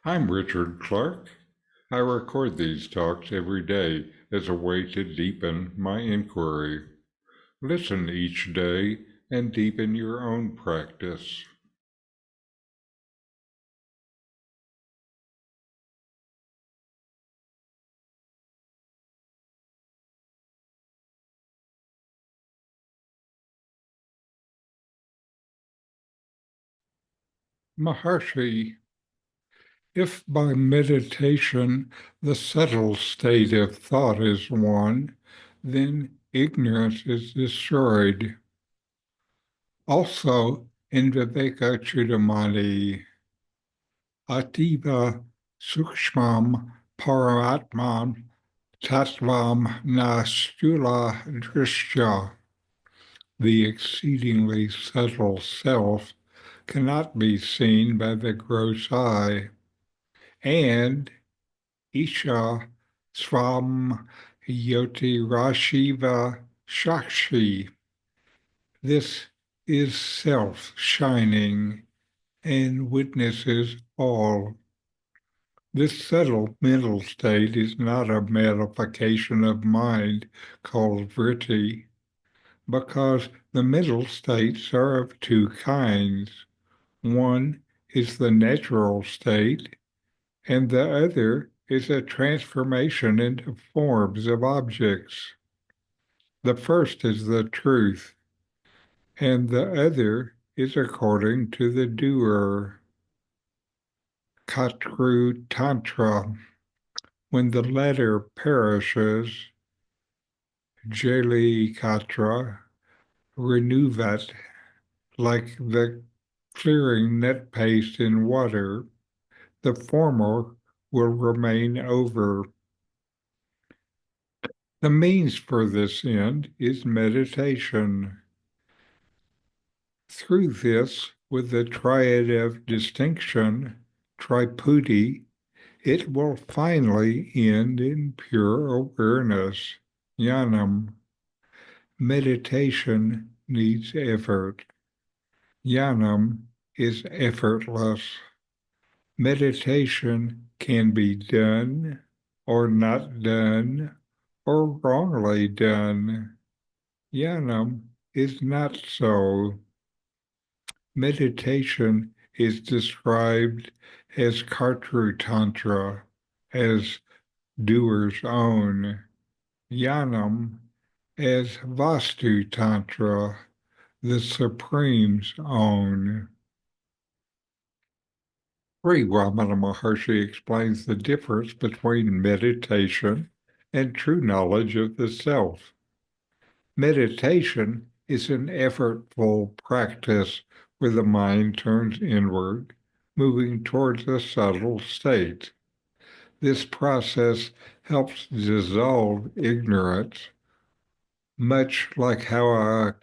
I'm Richard Clarke. I record these talks every day as a way to deepen my inquiry. Listen each day and deepen your own practice. Maharshi, if by meditation the subtle state of thought is won, then ignorance is destroyed. Also, in Vivekachudamani, Ativa Sukshmam Paramatman Tattvam na stula drishya, the exceedingly subtle self, cannot be seen by the gross eye, and Isha Svam Yoti Rashiva Shakshi, this is self shining and witnesses all. This subtle mental state is not a modification of mind called vritti, because the mental states are of two kinds. One is the natural state, and the other is a transformation into forms of objects. The first is the truth, and the other is according to the doer. Katru Tantra. When the latter perishes, Jali Katra renuvat, like the clearing net paste in water, the former will remain over. The means for this end is meditation. Through this, with the triad of distinction, triputi, it will finally end in pure awareness, jnanam. Meditation needs effort. Jnanam is effortless. Meditation can be done or not done or wrongly done. Jnanam is not so. Meditation is described as Kartru Tantra, as doer's own. Jnanam as Vastu Tantra, the Supreme's own. Sri Ramana Maharshi explains the difference between meditation and true knowledge of the self. Meditation is an effortful practice where the mind turns inward, moving towards a subtle state. This process helps dissolve ignorance, much like how a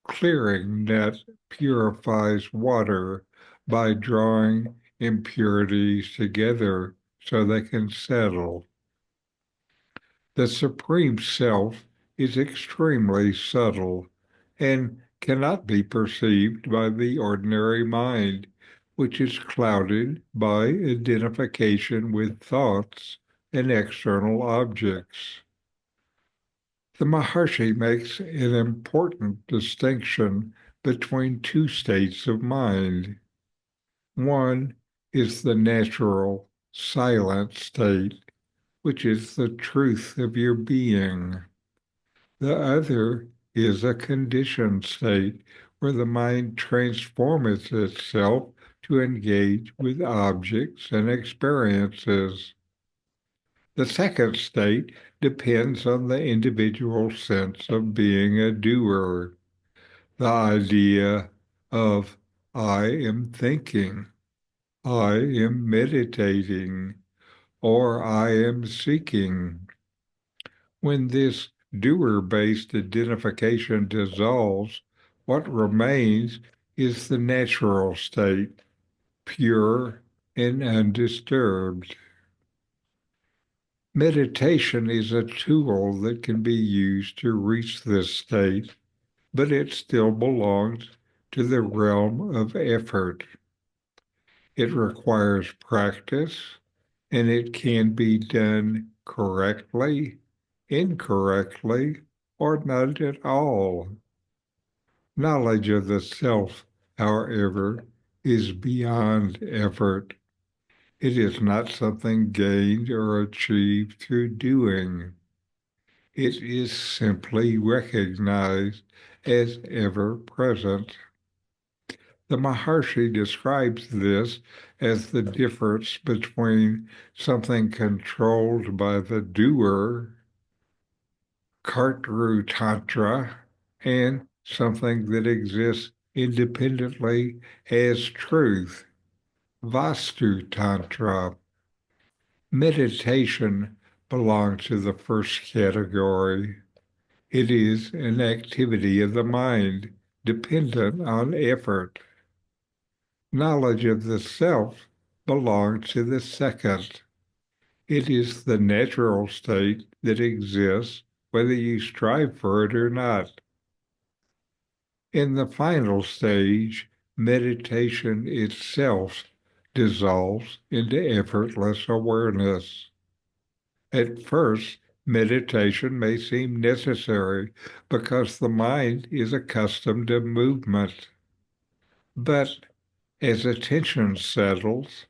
clearing net purifies water by drawing impurities together so they can settle. The Supreme Self is extremely subtle and cannot be perceived by the ordinary mind, which is clouded by identification with thoughts and external objects. The Maharshi makes an important distinction between two states of mind. One is the natural, silent state, which is the truth of your being. The other is a conditioned state where the mind transforms itself to engage with objects and experiences. The second state depends on the individual sense of being a doer, the idea of I am thinking, I am meditating, or I am seeking. When this doer-based identification dissolves, what remains is the natural state, pure and undisturbed. Meditation is a tool that can be used to reach this state, but it still belongs to the realm of effort. It requires practice, and it can be done correctly, incorrectly, or not at all. Knowledge of the self, however, is beyond effort. It is not something gained or achieved through doing. It is simply recognized as ever present. The Maharshi describes this as the difference between something controlled by the doer, Kartru Tantra, and something that exists independently as truth, Vastu Tantra. Meditation belongs to the first category. It is an activity of the mind dependent on effort. Knowledge of the self belongs to the second. It is the natural state that exists whether you strive for it or not. In the final stage, meditation itself dissolves into effortless awareness. At first, meditation may seem necessary because the mind is accustomed to movement. But as attention settles,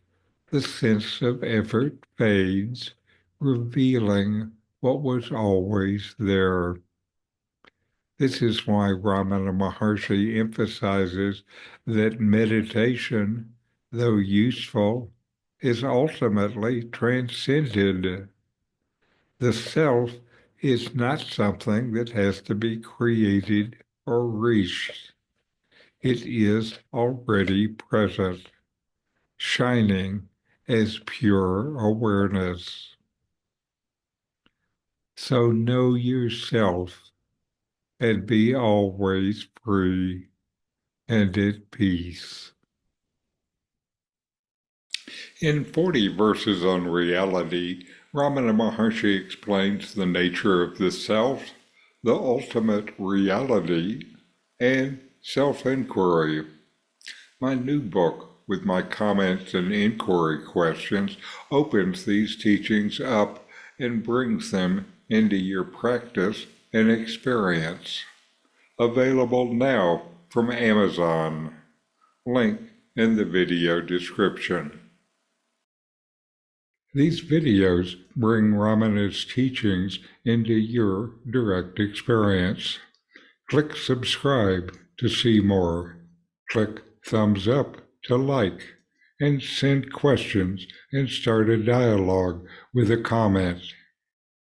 the sense of effort fades, revealing what was always there. This is why Ramana Maharshi emphasizes that meditation, though useful, is ultimately transcended. The self is not something that has to be created or reached. It is already present, shining as pure awareness. So know yourself and be always free and at peace. In 40 verses on reality, Ramana Maharshi explains the nature of the self, the ultimate reality, and self-inquiry. My new book, with my comments and inquiry questions, opens these teachings up and brings them into your practice and experience. Available now from Amazon. Link in the video description. These videos bring Ramana's teachings into your direct experience. Click subscribe to see more. Click thumbs up to like, and send questions and start a dialogue with a comment.